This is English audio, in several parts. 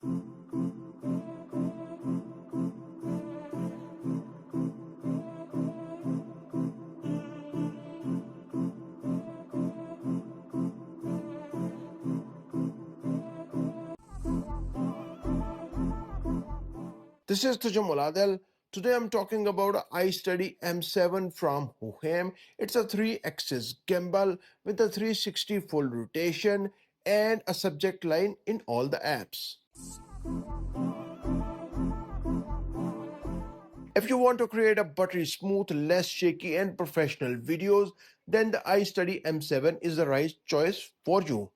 This is Tajamul Adil. Today I'm talking about a iSteady M7 from Hohem. It's a 3-axis gimbal with a 360 full rotation and a subject line in all the apps. If you want to create a buttery smooth, less shaky and professional videos, then the iSteady M7 is the right choice for you.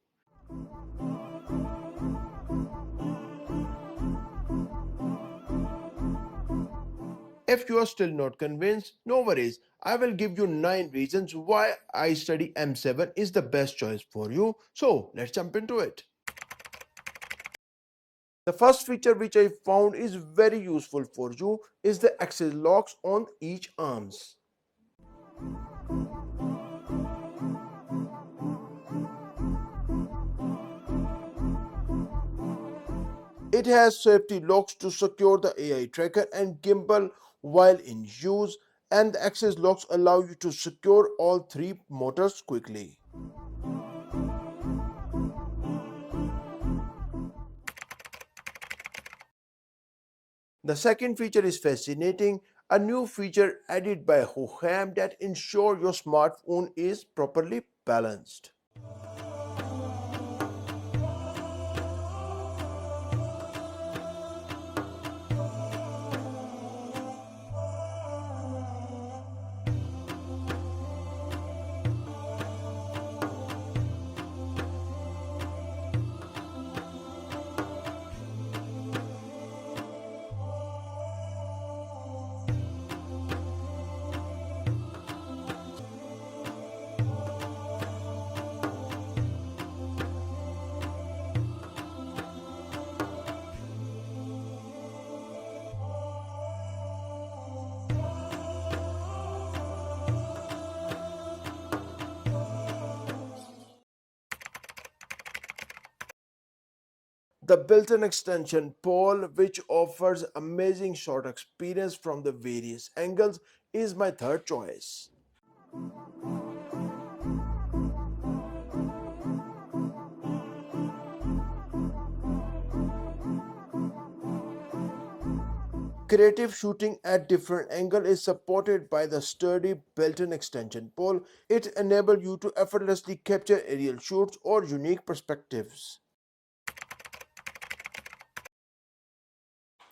If you are still not convinced, no worries. I will give you 9 reasons why iSteady M7 is the best choice for you. So let's jump into it. The first feature which I found is very useful for you is the axis locks on each arms. It has safety locks to secure the AI tracker and gimbal while in use, and the axis locks allow you to secure all 3 motors quickly. The second feature is fascinating, a new feature added by Hohem that ensures your smartphone is properly balanced. The built-in extension pole, which offers amazing shot experience from the various angles, is my third choice. Creative shooting at different angles is supported by the sturdy built-in extension pole. It enables you to effortlessly capture aerial shots or unique perspectives.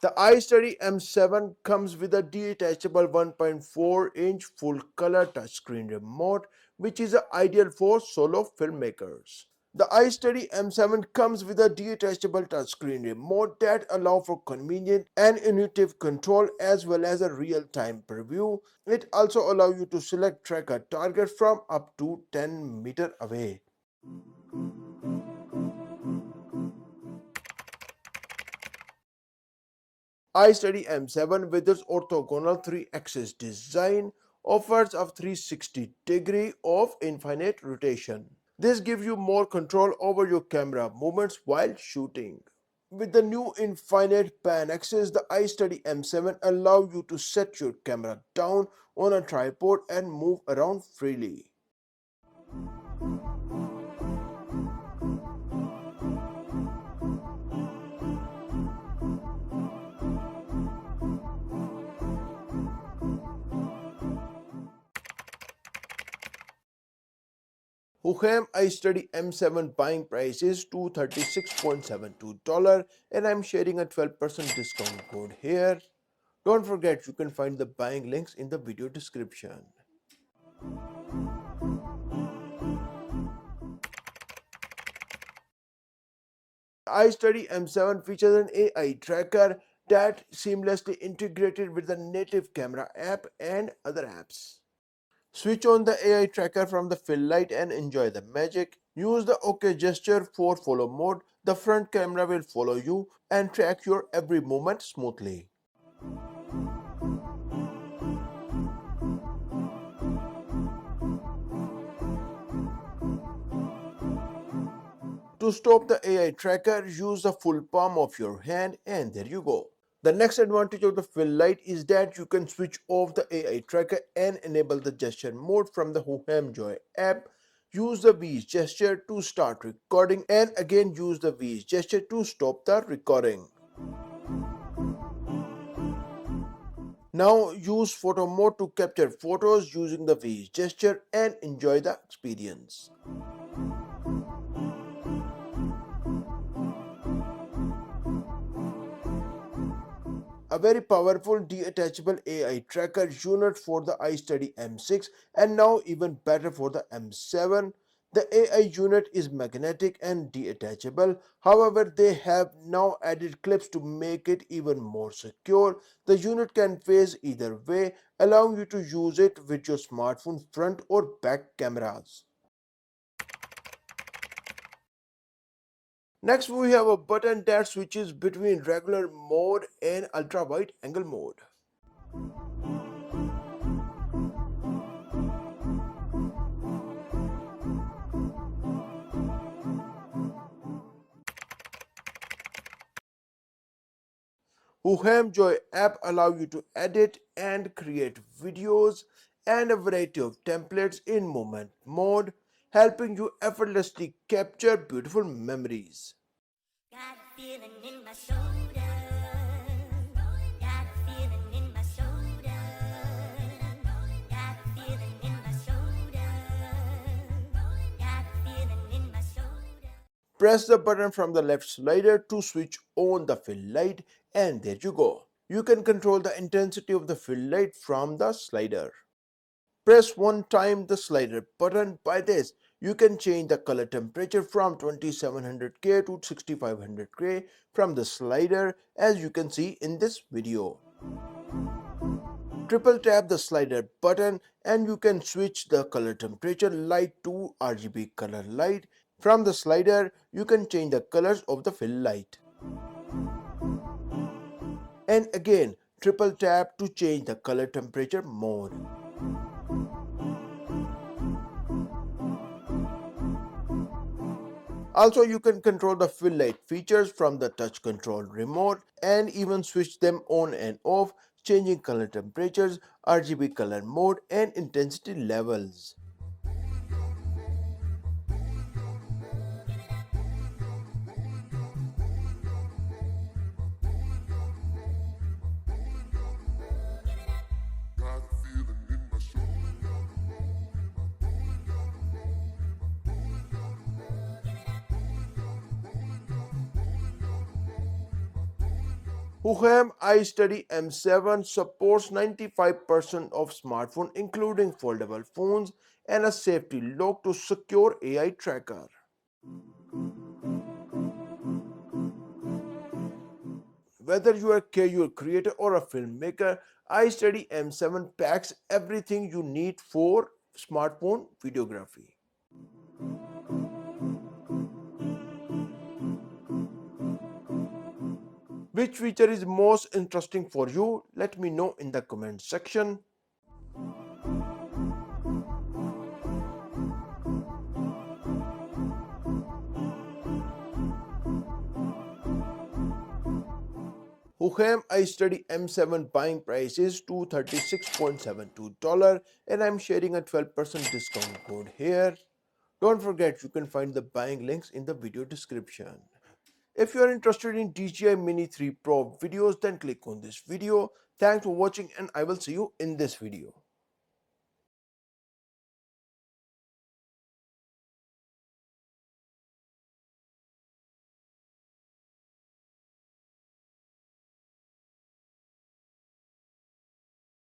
The iSteady M7 comes with a detachable 1.4-inch full-color touchscreen remote, which is ideal for solo filmmakers. The iSteady M7 comes with a detachable touchscreen remote that allows for convenient and intuitive control as well as a real-time preview. It also allows you to select track a target from up to 10 meters away. iSteady M7 with its orthogonal 3-axis design offers a 360-degree of infinite rotation. This gives you more control over your camera movements while shooting. With the new infinite pan axis, the iSteady M7 allows you to set your camera down on a tripod and move around freely. Hohem iSteady M7 buying price is $236.72 and I'm sharing a 12% discount code here. Don't forget you can find the buying links in the video description. iSteady M7 features an AI tracker that seamlessly integrated with the native camera app and other apps. Switch on the AI tracker from the fill light and enjoy the magic. Use the OK gesture for follow mode. The front camera will follow you and track your every movement smoothly. To stop the AI tracker, use the full palm of your hand and there you go. The next advantage of the fill light is that you can switch off the AI tracker and enable the gesture mode from the Hohem Joy app. Use the V's gesture to start recording and again use the V's gesture to stop the recording. Now use photo mode to capture photos using the V's gesture and enjoy the experience. A very powerful detachable AI tracker unit for the iSteady M6 and now even better for the M7. The AI unit is magnetic and detachable. However, they have now added clips to make it even more secure. The unit can face either way, allowing you to use it with your smartphone front or back cameras. Next, we have a button that switches between regular mode and ultra wide angle mode. Hohem Joy app allow you to edit and create videos and a variety of templates in movement mode, helping you effortlessly capture beautiful memories. Got a feeling in my shoulder. Got a feeling in my shoulder. Got a feeling in my shoulder. Got a feeling in my shoulder. Press the button from the left slider to switch on the fill light and there you go. You can control the intensity of the fill light from the slider. Press one time the slider button. By this, you can change the color temperature from 2700K to 6500K from the slider as you can see in this video. Triple tap the slider button and you can switch the color temperature light to RGB color light. From the slider, you can change the colors of the fill light. And again, triple tap to change the color temperature mode. Also, you can control the fill light features from the touch control remote and even switch them on and off, changing color temperatures, RGB color mode and intensity levels. Hohem iSteady M7 supports 95% of smartphones including foldable phones and a safety lock to secure AI tracker. Whether you are a casual creator or a filmmaker, iSteady M7 packs everything you need for smartphone videography. Which feature is most interesting for you? Let me know in the comment section. Hohem iSteady M7 buying price is $236.72 and I'm sharing a 12% discount code here. Don't forget you can find the buying links in the video description. If you are interested in DJI Mini 3 Pro videos, then click on this video. Thanks for watching and I will see you in this video.